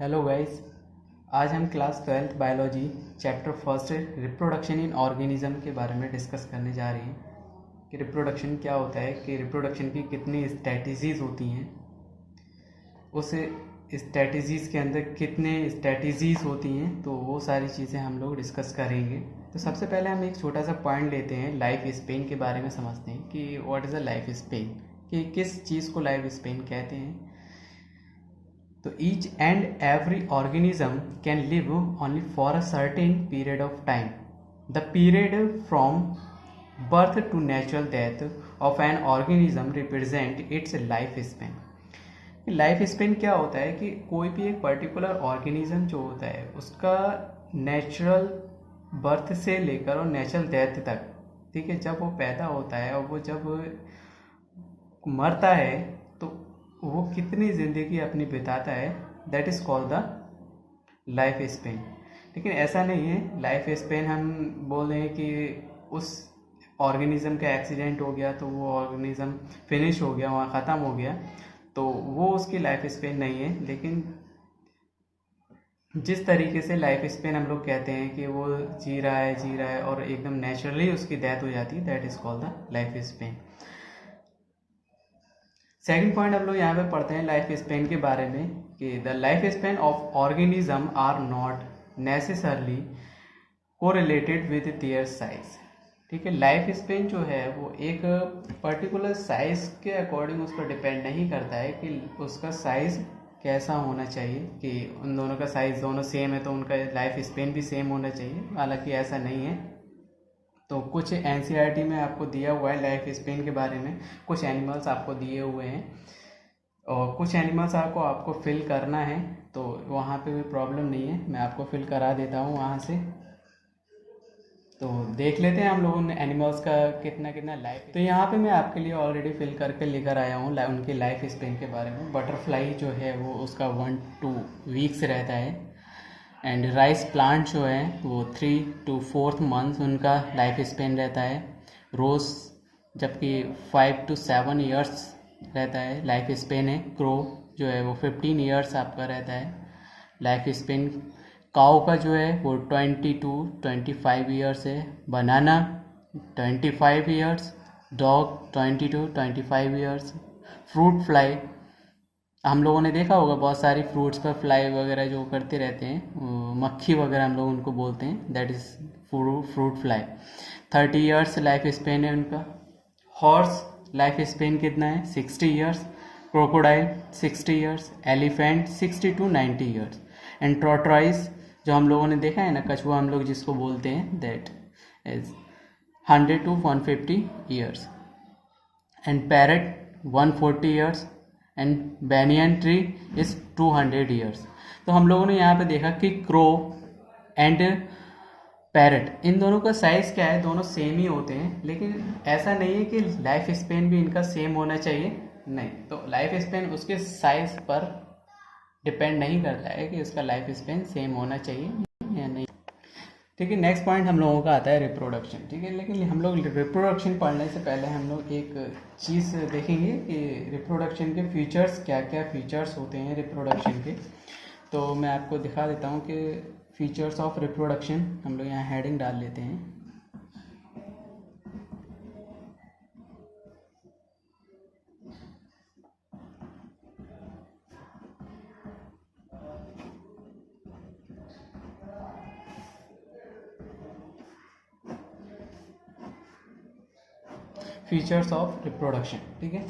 Hello guys. आज हम class 12th biology chapter first reproduction in organism के बारे में डिस्कस करने जा रहे हैं कि रिप्रोडक्शन क्या होता है, कि रिप्रोडक्शन की कितनी स्ट्रैटेजीज़ होती हैं, उस स्ट्रैटेजीज़ के अंदर कितने स्ट्रैटेजीज़ होती हैं, तो वो सारी चीज़ें हम लोग डिस्कस करेंगे। तो सबसे पहले हम एक छोटा सा पॉइंट लेते हैं, लाइफ स्पेन के बारे में समझते हैं कि what is a life span, कि किस चीज़ को लाइफ स्पेन कहते हैं। तो each and every organism can live only for a certain period of time. The period from birth to natural death of an organism represent its life span. Life span क्या होता है कि कोई भी एक पर्टिकुलर ऑर्गेनिज्म जो होता है उसका नेचुरल बर्थ से लेकर और नेचुरल डेथ तक, ठीक है, जब वो पैदा होता है और वो जब मरता है तो वो कितनी ज़िंदगी अपनी बिताता है, that is called the life Spain. लेकिन ऐसा नहीं है लाइफ स्पेन हम बोल रहे हैं कि उस ऑर्गेनिज्म का एक्सीडेंट हो गया तो वो ऑर्गेनिज्म फिनिश हो गया, वहाँ ख़त्म हो गया, तो वो उसकी लाइफ स्पेन नहीं है। लेकिन जिस तरीके से लाइफ स्पेन हम लोग कहते हैं कि वो जी रहा है और एकदम नेचुरली उसकी डेथ हो जाती है, that is called the life Spain. Second point हम लोग यहाँ पे पढ़ते हैं लाइफ स्पेन के बारे में कि the life span of organism are not necessarily correlated with their size. ठीक है, लाइफ स्पेन जो है वो एक पर्टिकुलर साइज के अकॉर्डिंग उस पर डिपेंड नहीं करता है कि उसका साइज कैसा होना चाहिए, कि उन दोनों का साइज दोनों सेम है तो उनका लाइफ स्पेन भी सेम होना चाहिए। हालांकि ऐसा नहीं है। तो कुछ एनसीईआरटी में आपको दिया हुआ है लाइफ स्पेन के बारे में, कुछ एनिमल्स आपको दिए हुए हैं और कुछ एनिमल्स आपको फिल करना है, तो वहाँ पे भी प्रॉब्लम नहीं है, मैं आपको फिल करा देता हूँ वहाँ से। तो देख लेते हैं हम लोग उन एनिमल्स का कितना कितना लाइफ। तो यहाँ पे मैं आपके लिए ऑलरेडी फिल करके लेकर आया हूँ उनके लाइफ स्पेन के बारे में। बटरफ्लाई जो है वो उसका 1-2 वीक्स रहता है, एंड राइस प्लांट जो है वो 3 to 4 मंथ्स उनका लाइफ स्पेन रहता है। रोज़ जबकि 5 to 7 ईयर्स रहता है लाइफ स्पेन है। क्रो जो है वो 15 ईयर्स आपका रहता है लाइफ स्पेन। काऊ का जो है वो 20 to 25 ईयर्स है। बनाना 25 years, dog 20 to 25 years. Fruit fly हम लोगों ने देखा होगा, बहुत सारी फ्रूट्स पर फ्लाई वगैरह जो करते रहते हैं, मक्खी वगैरह हम लोग उनको बोलते हैं, that is fruit fly. 30 years life span है उनका। हॉर्स लाइफ स्पेन कितना है? 60 years. Crocodile 60 years. Elephant 60 to 90 years. And tortoise जो हम लोगों ने देखा है ना, कछुआ हम लोग जिसको बोलते हैं, that is 100 to 150 years. And parrot 140 years and banyan tree is 200 years. तो हम लोगों ने यहाँ पे देखा कि क्रो एंड पैरट इन दोनों का साइज़ क्या है, दोनों सेम ही होते हैं, लेकिन ऐसा नहीं है कि लाइफ स्पेन भी इनका सेम होना चाहिए, नहीं। तो लाइफ स्पेन उसके साइज़ पर डिपेंड नहीं करता है कि उसका लाइफ स्पेन सेम होना चाहिए या नहीं। ठीक है, नेक्स्ट पॉइंट हम लोगों का आता है रिप्रोडक्शन। ठीक है, लेकिन हम लोग रिप्रोडक्शन पढ़ने से पहले हम लोग एक चीज़ देखेंगे कि रिप्रोडक्शन के फीचर्स क्या क्या फीचर्स होते हैं रिप्रोडक्शन के। तो मैं आपको दिखा देता हूँ कि फीचर्स ऑफ रिप्रोडक्शन, हम लोग यहाँ हेडिंग डाल लेते हैं। Features of reproduction. ठीक है,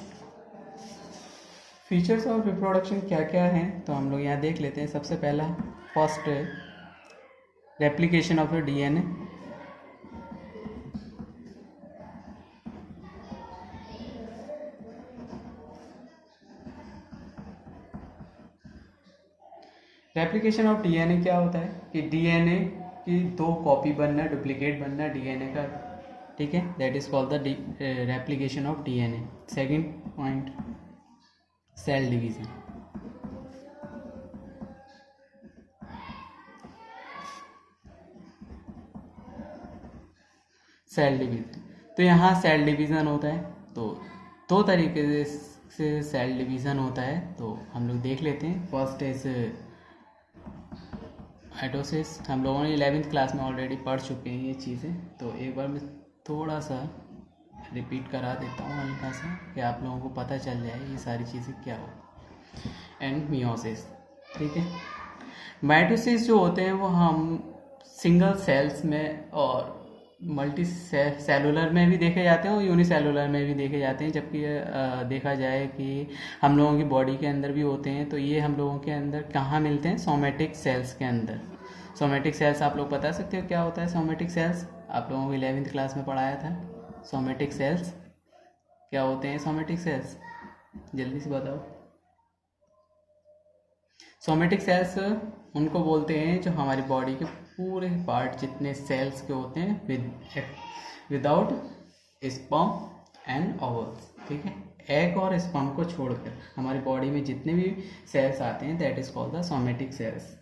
फीचर्स ऑफ रिप्रोडक्शन क्या क्या हैं तो हम लोग यहाँ देख लेते हैं। सबसे पहला फर्स्ट है replication of DNA. Replication of DNA क्या होता है कि डीएनए की 2 कॉपी बनना, डुप्लीकेट बनना डीएनए का, ठीक है, that is called the replication of DNA. Second point cell division. Cell division, तो यहाँ सेल डिवीजन होता है, तो 2 तरीके से सेल डिवीजन होता है, तो हम लोग देख लेते हैं। फर्स्ट इज माइटोसिस हम लोगों ने 11th क्लास में ऑलरेडी पढ़ चुके हैं ये चीज़ें, तो एक बार मैं थोड़ा सा रिपीट करा देता हूँ हल्का सा, कि आप लोगों को पता चल जाए ये सारी चीज़ें क्या हो। एंड मियोसिस, ठीक है। माइटोसिस जो होते हैं वो हम सिंगल सेल्स में और मल्टी सेलुलर में भी देखे जाते हैं और यूनिसेलुलर में भी देखे जाते हैं, जबकि देखा जाए कि हम लोगों की बॉडी के अंदर भी होते हैं। तो ये हम लोगों के अंदर कहाँ मिलते हैं? सोमेटिक सेल्स के अंदर। सोमेटिक सेल्स आप लोग बता सकते हो क्या होता है सोमेटिक सेल्स? आप लोगों को 11th क्लास में पढ़ाया था सोमेटिक सेल्स क्या होते हैं। सोमेटिक सेल्स जल्दी से बताओ। सोमेटिक सेल्स उनको बोलते हैं जो हमारी बॉडी के पूरे पार्ट जितने सेल्स के होते हैं विदाउट स्पर्म एंड ओवल्स, ठीक है। एग और स्पर्म को छोड़कर हमारी बॉडी में जितने भी सेल्स आते हैं that is called the somatic cells.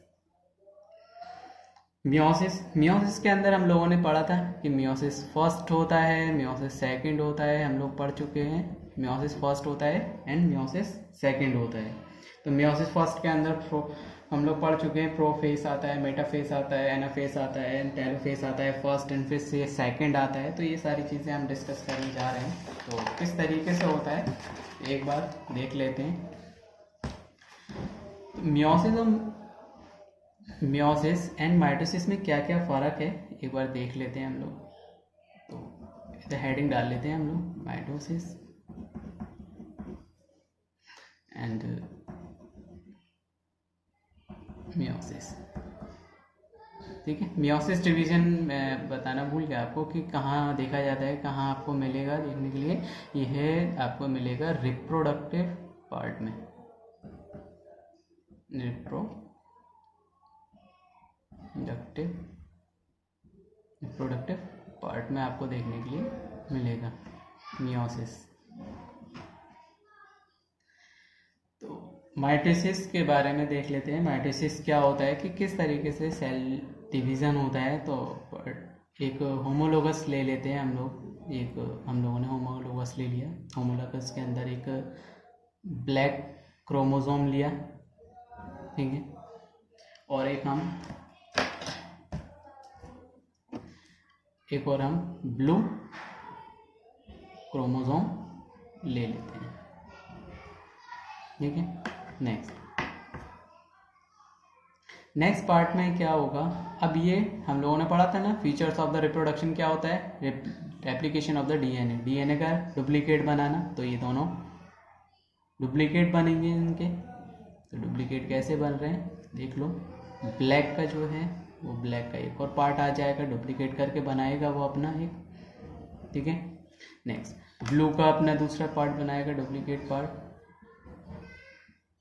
Meiosis के अंदर हम लोगों ने पढ़ा था कि मियोसिस फर्स्ट होता है, मियोसिस सेकंड होता है, हम लोग पढ़ चुके हैं। मियोसिस फर्स्ट होता है एंड मियोसिस सेकंड होता है। तो मियोसिस फर्स्ट के अंदर हम लोग पढ़ चुके हैं, प्रोफेस आता है, मेटाफेस आता है, एनाफेस आता है, टेलोफेस आता है, फर्स्ट एंड फिर से सेकंड आता है। तो ये सारी चीज़ें हम डिस्कस करने जा रहे हैं। तो किस तरीके से होता है एक बार देख लेते हैं। मियोसिस एंड माइटोसिस में क्या क्या फ़र्क है एक बार देख लेते हैं हम लोग। तो इधर हेडिंग डाल लेते हैं हम लोग, माइटोसिस एंड मियोसिस, ठीक है। मियोसिस डिवीजन मैं बताना भूल गया आपको कि कहाँ देखा जाता है, कहाँ आपको मिलेगा देखने के लिए। यह आपको मिलेगा रिप्रोडक्टिव पार्ट में, रिप्रोडक्टिव पार्ट में आपको देखने के लिए मिलेगा मियोसिस। तो माइटोसिस के बारे में देख लेते हैं। माइटोसिस क्या होता है कि किस तरीके से सेल डिवीज़न होता है। तो एक होमोलोगस ले लेते हैं हम लोग। हम लोगों ने होमोलोगस ले लिया। होमोलोगस के अंदर एक ब्लैक क्रोमोसोम लिया, ठीक है, और एक और हम ब्लू क्रोमोसोम ले लेते हैं, ठीक है। नेक्स्ट पार्ट में क्या होगा, अब ये हम लोगों ने पढ़ा था ना, फीचर्स ऑफ द रिप्रोडक्शन क्या होता है? रेप्लिकेशन ऑफ द डीएनए का डुप्लीकेट बनाना। तो ये दोनों डुप्लीकेट बनेंगे इनके। तो डुप्लीकेट कैसे बन रहे हैं देख लो। ब्लैक का जो है वो ब्लैक का एक और पार्ट आ जाएगा, डुप्लीकेट करके बनाएगा वो अपना एक, ठीक है। नेक्स्ट ब्लू का अपना दूसरा पार्ट बनाएगा, डुप्लीकेट पार्ट।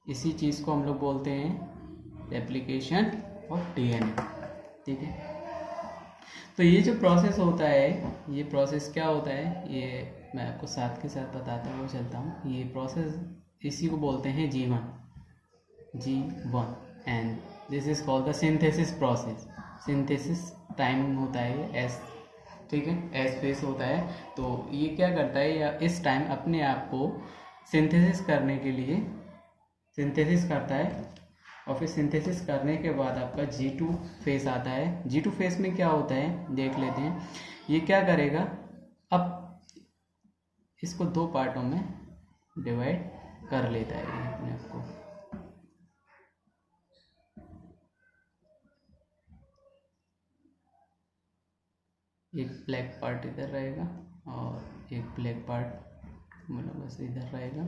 इसी चीज़ को हम लोग बोलते हैं रेप्लिकेशन ऑफ डीएनए, ठीक है। तो ये जो प्रोसेस होता है, ये प्रोसेस क्या होता है ये मैं आपको साथ के साथ बताता हुआ चलता हूँ। ये प्रोसेस इसी को बोलते हैं G1 and this is called the synthesis process. Synthesis time होता है एस, ठीक है, एस फेस होता है। तो ये क्या करता है, या इस टाइम अपने आप को सिंथेसिस करने के लिए सिंथेसिस करता है, और फिर सिंथेसिस करने के बाद आपका G2 फेस आता है। G2 फेस में क्या होता है देख लेते हैं। ये क्या करेगा, अब इसको दो पार्टों में डिवाइड कर लेता है ये अपने आप को। एक ब्लैक पार्ट इधर रहेगा और एक ब्लैक पार्ट मतलब बस इधर रहेगा।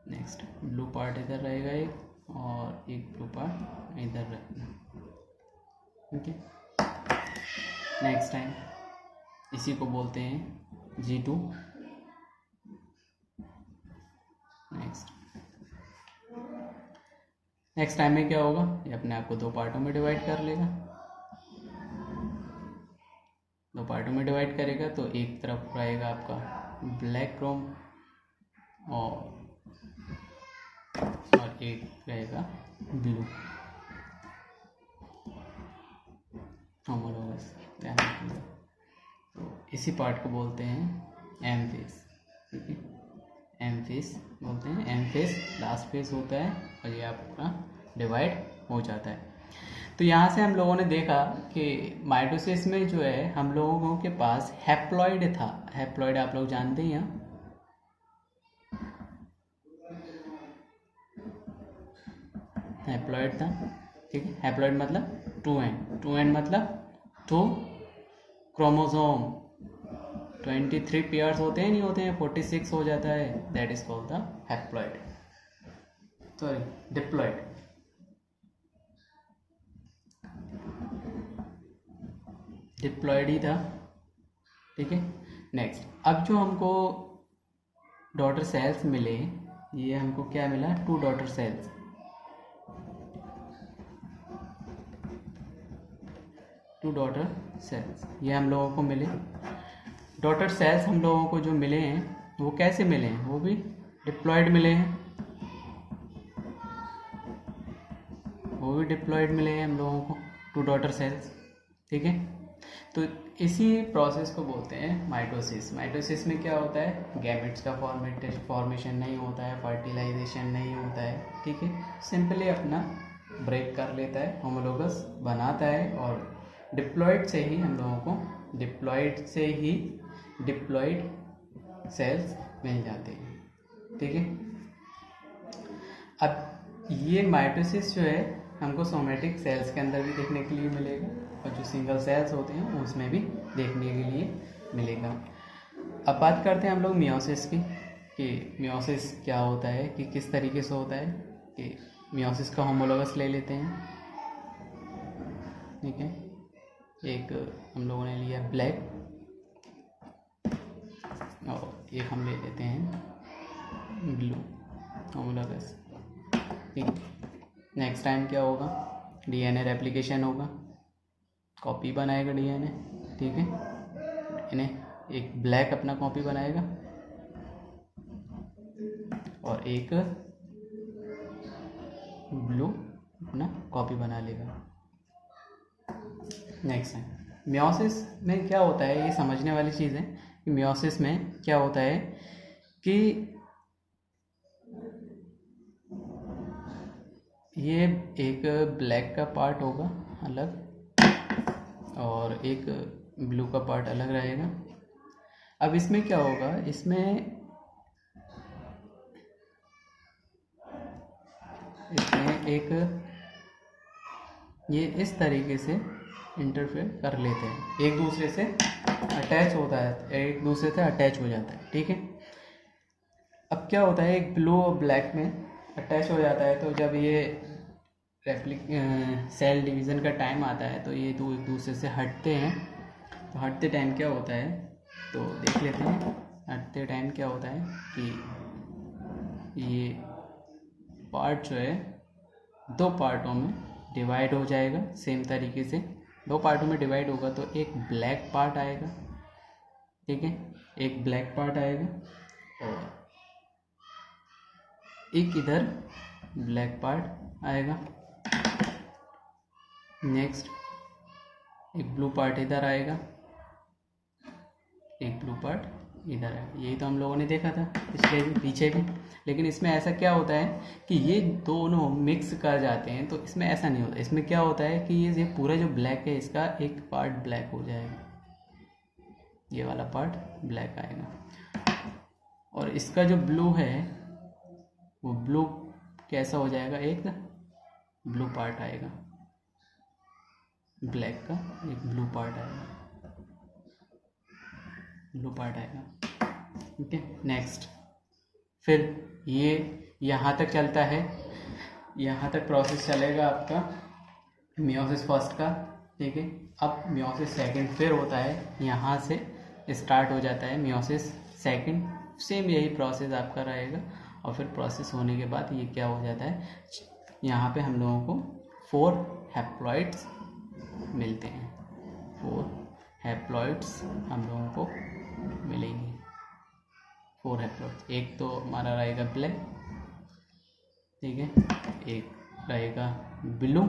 नेक्स्ट ब्लू पार्ट इधर रहेगा एक, और एक ब्लू पार्ट इधर रहेगा, ठीक है। नेक्स्ट टाइम इसी को बोलते हैं G2। नेक्स्ट टाइम में क्या होगा, ये अपने आप को दो पार्टों में डिवाइड कर लेगा। दो पार्टों में डिवाइड करेगा तो एक तरफ रहेगा आपका ब्लैक क्रोम और एक रहेगा ब्लू होमोलोगस। तो इसी पार्ट को बोलते हैं एम फेस, ठीक है, एम फेस। फेज बोलते हैं, एम फेज लास्ट फेज होता है और ये आपका डिवाइड हो जाता है। तो यहाँ से हम लोगों ने देखा कि माइटोसिस में जो है हम लोगों के पास हैप्लॉइड था। हैप्लॉइड आप लोग जानते हैं, यहाँ हैप्लॉइड था, ठीक है। हैप्लॉइड मतलब 2n मतलब 2 क्रोमोसोम, 23 पेयर्स होते हैं, नहीं होते हैं, 46 हो जाता है, that is called the haploid, sorry diploid. Diploid ही था, ठीक है। नेक्स्ट, अब जो हमको डॉटर सेल्स मिले, ये हमको क्या मिला, 2 डॉटर सेल्स, 2 डॉटर सेल्स ये हम लोगों को मिले। डॉटर सेल्स हम लोगों को जो मिले हैं वो कैसे मिले हैं, वो भी डिप्लॉइड मिले हैं, वो भी डिप्लॉइड मिले हैं हम लोगों को 2 डॉटर सेल्स, ठीक है। तो इसी प्रोसेस को बोलते हैं माइटोसिस। माइटोसिस में क्या होता है, गैमेट्स का फॉर्मेशन नहीं होता है, फर्टिलाइजेशन नहीं होता है, ठीक है। सिंपली अपना ब्रेक कर लेता है, होमोलोगस बनाता है और डिप्लॉइड से ही हम लोगों को डिप्लॉइड सेल्स मिल जाते हैं, ठीक है। अब ये माइटोसिस जो है हमको सोमेटिक सेल्स के अंदर भी देखने के लिए मिलेगा और जो सिंगल सेल्स होते हैं उसमें भी देखने के लिए मिलेगा। अब बात करते हैं हम लोग मियोसिस की, कि मियोसिस क्या होता है, कि किस तरीके से होता है। कि मियोसिस का होमोलोगस ले लेते हैं, ठीक है। एक हम लोगों ने लिया ब्लैक और एक हम ले लेते हैं ब्लू होमोलोगस, ठीक है। नेक्स्ट टाइम क्या होगा, डीएनए रेप्लिकेशन होगा, कॉपी बनाएगा डीएनए, ठीक है। इन्हें एक ब्लैक अपना कॉपी बनाएगा और एक ब्लू अपना कॉपी बना लेगा। नेक्स्ट है मियोसिस में क्या होता है, ये समझने वाली चीज़ है कि मियोसिस में क्या होता है कि ये एक ब्लैक का पार्ट होगा अलग और एक ब्लू का पार्ट अलग रहेगा। अब इसमें क्या होगा, इसमें एक ये इस तरीके से इंटरफेयर कर लेते हैं, एक दूसरे से अटैच होता है, एक दूसरे से अटैच हो जाता है, ठीक है। अब क्या होता है, एक ब्लू और ब्लैक में अटैच हो जाता है, तो जब ये सेल डिवीज़न का टाइम आता है तो ये दो एक दूसरे से हटते हैं। तो हटते टाइम क्या होता है, तो देख लेते हैं। हटते टाइम क्या होता है कि ये पार्ट जो है 2 पार्टों में डिवाइड हो जाएगा। सेम तरीके से 2 पार्टों में डिवाइड होगा तो एक ब्लैक पार्ट आएगा, ठीक है, एक ब्लैक पार्ट आएगा और एक इधर ब्लैक पार्ट आएगा। नेक्स्ट एक ब्लू पार्ट इधर आएगा, एक ब्लू पार्ट इधर आएगा। यही तो हम लोगों ने देखा था पिछले भी पीछे भी। लेकिन इसमें ऐसा क्या होता है कि ये दोनों मिक्स कर जाते हैं, तो इसमें ऐसा नहीं होता। इसमें क्या होता है कि ये पूरा जो ब्लैक है इसका एक पार्ट ब्लैक हो जाएगा, ये वाला पार्ट ब्लैक आएगा और इसका जो ब्लू है वो ब्लू कैसा हो जाएगा, एक ब्लू पार्ट आएगा, ब्लैक का एक ब्लू पार्ट आएगा, ब्लू पार्ट आएगा, ठीक है। नेक्स्ट फिर ये यहाँ तक चलता है, यहाँ तक प्रोसेस चलेगा आपका मियोसिस फर्स्ट का, ठीक है। अब मियोसिस सेकंड फिर होता है, यहाँ से स्टार्ट हो जाता है मियोसिस सेकंड। सेम यही प्रोसेस आपका रहेगा और फिर प्रोसेस होने के बाद ये क्या हो जाता है, यहाँ पे हम लोगों को 4 हैप्लॉइड्स मिलते हैं। 4 हैप्लॉइड्स हम लोगों को मिलेंगे, 4 हैप्लॉइड्स। एक तो हमारा रहेगा ब्लैक, ठीक है, एक रहेगा ब्लू,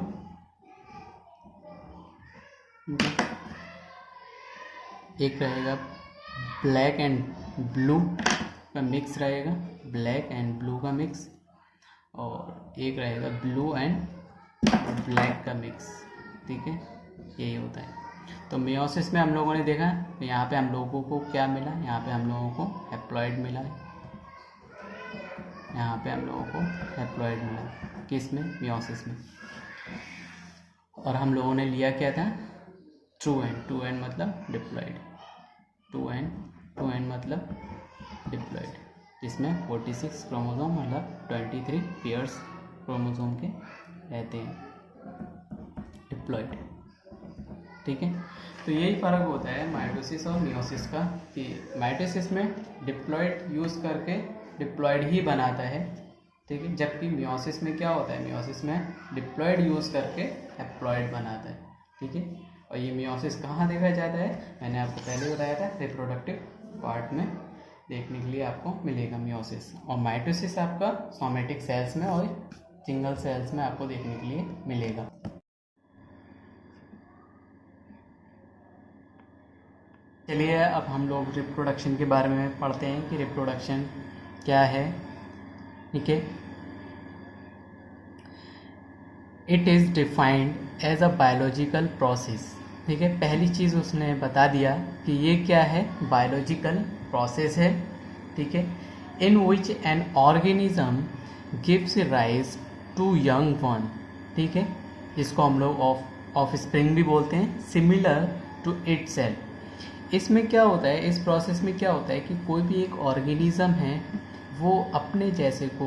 एक रहेगा ब्लैक एंड ब्लू, का मिक्स रहेगा, ब्लैक एंड ब्लू का मिक्स, और एक रहेगा ब्लू एंड ब्लैक का मिक्स, ठीक है, यही होता है। तो मियोसिस में हम लोगों ने देखा, तो यहाँ पे हम लोगों को क्या मिला, यहाँ पे हम लोगों को हैप्लॉइड मिला है, यहाँ पे हम लोगों को हैप्लॉइड मिला, किस में, मियोसिस में। और हम लोगों ने लिया क्या था, टू एंड मतलब डिप्लॉइड, टू एंड मतलब डिप्लॉइड, जिसमें 46 क्रोमोसोम मतलब 23 पेयर्स क्रोमोसोम के रहते हैं, डिप्लॉइड, ठीक है। तो यही फ़र्क होता है माइटोसिस और मियोसिस का, कि माइटोसिस में डिप्लॉइड यूज़ करके डिप्लॉइड ही बनाता है, ठीक है, जबकि मियोसिस में क्या होता है, मियोसिस में डिप्लॉइड यूज़ करके हैप्लॉइड बनाता है, ठीक है। और ये मियोसिस कहाँ देखा जाता है, मैंने आपको पहले बताया था, रिप्रोडक्टिव पार्ट में देखने के लिए आपको मिलेगा मियोसिस, और माइटोसिस आपका सोमेटिक सेल्स में और सिंगल सेल्स में आपको देखने के लिए मिलेगा। चलिए अब हम लोग रिप्रोडक्शन के बारे में पढ़ते हैं कि रिप्रोडक्शन क्या है, ठीक है। It is defined as a biological process, ठीक है। पहली चीज़ उसने बता दिया कि ये क्या है, बायोलॉजिकल प्रोसेस है, ठीक है, in which an organism gives rise to young one, ठीक है, जिसको हम लोग ऑफ स्प्रिंग भी बोलते हैं, सिमिलर टू इटसेल्फ। इसमें क्या होता है, इस प्रोसेस में क्या होता है कि कोई भी एक ऑर्गेनिज्म है वो अपने जैसे को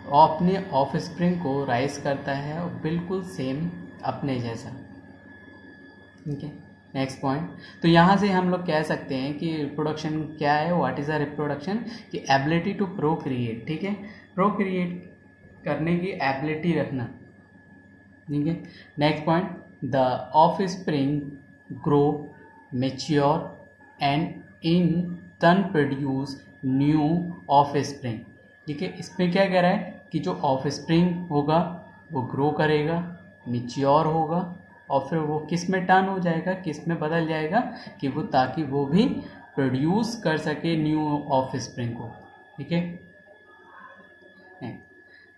और अपने ऑफ स्प्रिंग को राइज करता है, और बिल्कुल सेम अपने जैसा, ठीक है। नेक्स्ट पॉइंट, तो यहाँ से हम लोग कह सकते हैं कि रिप्रोडक्शन क्या है, व्हाट इज़ अ रिप्रोडक्शन, कि एबिलिटी टू प्रोक्रिएट, ठीक है, प्रोक्रिएट करने की एबिलिटी रखना, ठीक है। Next point, the of spring grow, mature and in turn produce new of spring, ठीक है। इसमें क्या कह रहा है कि जो ऑफ स्प्रिंग होगा वो ग्रो करेगा, मेच्योर होगा, और फिर वो किस में टर्न हो जाएगा, किस में बदल जाएगा, कि वो ताकि वो भी प्रोड्यूस कर सके न्यू ऑफ स्प्रिंग को, ठीक है।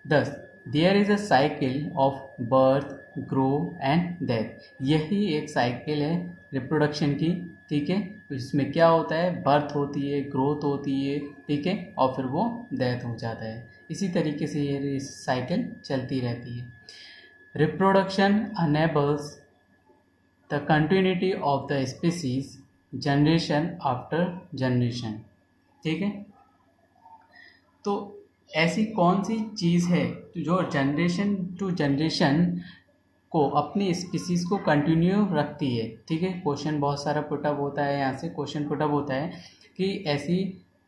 10 there is a cycle of birth, grow and death, यही एक साइकिल है रिप्रोडक्शन की, ठीक है। इसमें क्या होता है, बर्थ होती है, ग्रोथ होती है, ठीक है, और फिर वो डेथ हो जाता है। इसी तरीके से ये साइकिल चलती रहती है। Reproduction enables the continuity of the species generation after generation, ठीक है। तो ऐसी कौन सी चीज़ है जो जनरेशन टू जनरेशन को अपनी स्पीसीज़ को कंटिन्यू रखती है, ठीक है। क्वेश्चन बहुत सारा पुटअप होता है, यहाँ से क्वेश्चन पुटअप होता है कि ऐसी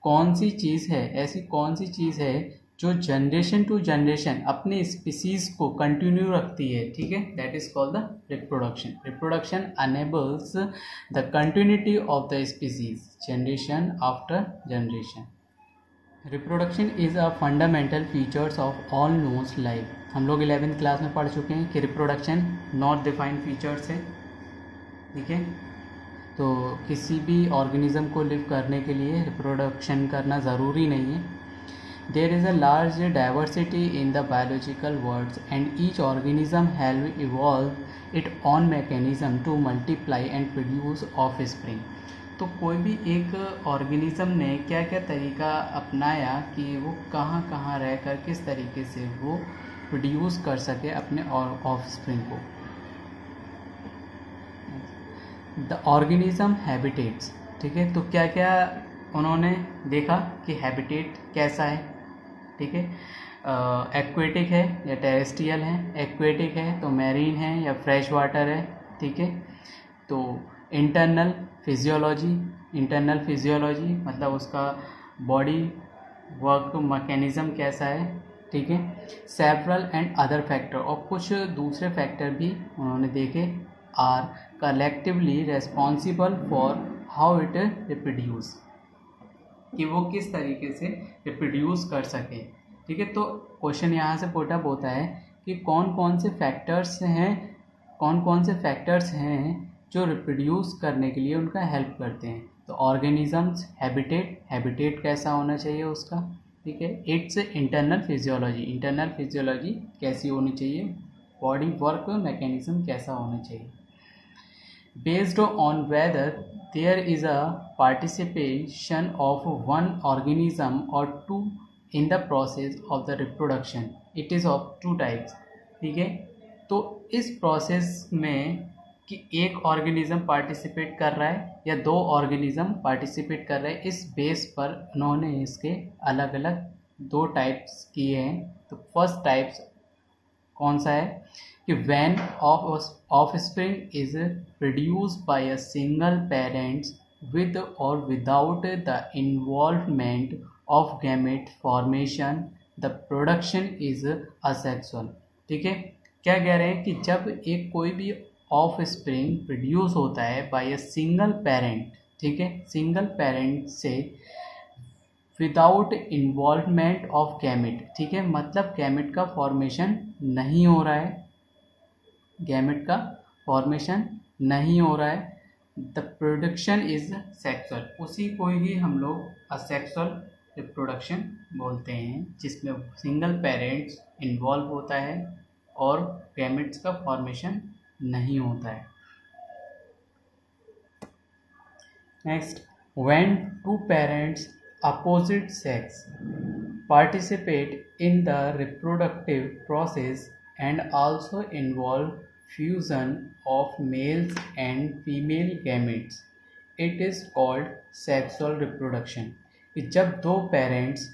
कौन सी चीज़ है, ऐसी कौन सी चीज़ है जो जनरेशन टू जनरेशन अपने स्पीसीज़ को कंटिन्यू रखती है, ठीक है, that is called the reproduction. Reproduction enables the continuity of the species generation after generation. Reproduction is a fundamental features of all knowns life, हम लोग 11th क्लास में पढ़ चुके हैं कि रिप्रोडक्शन नॉट डिफाइंड फीचर्स है, ठीक है। तो किसी भी ऑर्गेनिज्म को लिव करने के लिए रिप्रोडक्शन करना ज़रूरी नहीं है। There is a large diversity in the biological world and each organism have evolve its own mechanism to multiply and produce offspring. तो कोई भी एक ऑर्गेनिज्म ने क्या क्या तरीका अपनाया कि वो कहाँ कहाँ रह कर किस तरीके से वो प्रोड्यूस कर सके अपने ऑफ स्प्रिंग को। द ऑर्गेनिज्म हैबिटेट्स, ठीक है, तो क्या क्या उन्होंने देखा कि हैबिटेट कैसा है, ठीक है। एक्वेटिक है या टेरेस्ट्रियल है, एक्वेटिक है तो मैरीन है या फ्रेश वाटर है, ठीक है। तो इंटरनल फिजियोलॉजी मतलब उसका बॉडी वर्क मैकेनिज्म कैसा है, ठीक है। सेवरल एंड अदर फैक्टर, और कुछ दूसरे फैक्टर भी उन्होंने देखे, are collectively responsible for how it reproduce, कि वो किस तरीके से रिप्रोड्यूस कर सके, ठीक है। तो क्वेश्चन यहाँ से पुटअप होता है कि कौन कौन से फैक्टर्स हैं जो रिप्रोड्यूस करने के लिए उनका हेल्प करते हैं, तो ऑर्गेनिजम्स हैबिटेट कैसा होना चाहिए उसका, ठीक है। इट्स इंटरनल फिजियोलॉजी कैसी होनी चाहिए, बॉडी वर्क मैकेनिज्म कैसा होना चाहिए। Based on whether there is a participation of one organism और two in the process of the reproduction, it is of two types, ठीक है। तो इस प्रोसेस में कि एक ऑर्गेनिज्म पार्टिसिपेट कर रहा है या दो ऑर्गेनिज्म पार्टिसिपेट कर रहे हैं, इस बेस पर उन्होंने इसके अलग अलग दो टाइप्स किए हैं। तो फर्स्ट टाइप्स कौन सा है कि when offspring is produced by a single parents with और without the involvement of gamete formation the production is asexual, ठीक है। क्या कह रहे हैं कि जब एक कोई भी ऑफ स्प्रिंग प्रोड्यूस होता है बाय अ सिंगल पेरेंट, ठीक है, सिंगल पेरेंट से विदाउट इन्वॉल्वमेंट ऑफ गैमेट, ठीक है, मतलब गैमेट का फॉर्मेशन नहीं हो रहा है, गैमेट का फॉर्मेशन नहीं हो रहा है, द प्रोडक्शन इज सेक्सुअल, उसी को ही हम लोग असेक्सुअल रिप्रोडक्शन बोलते हैं, जिसमें सिंगल पेरेंट्स इन्वॉल्व होता है और गैमेट्स का फॉर्मेशन नहीं होता है। Next, when two parents opposite sex participate in the reproductive process and also involve fusion of males and female gametes, it is called sexual reproduction. कि जब दो पेरेंट्स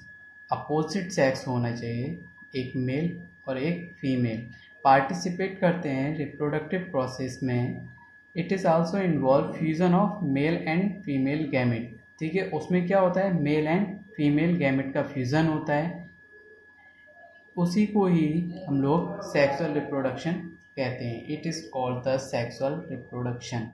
अपोजिट सेक्स होना चाहिए, एक मेल और एक फीमेल, पार्टिसिपेट करते हैं रिप्रोडक्टिव प्रोसेस में, it is also involve fusion of male and female gamete, ठीक है। उसमें क्या होता है, मेल एंड फीमेल गैमेट का फ्यूज़न होता है, उसी को ही हम लोग सेक्सुअल रिप्रोडक्शन कहते हैं। It is called the sexual reproduction.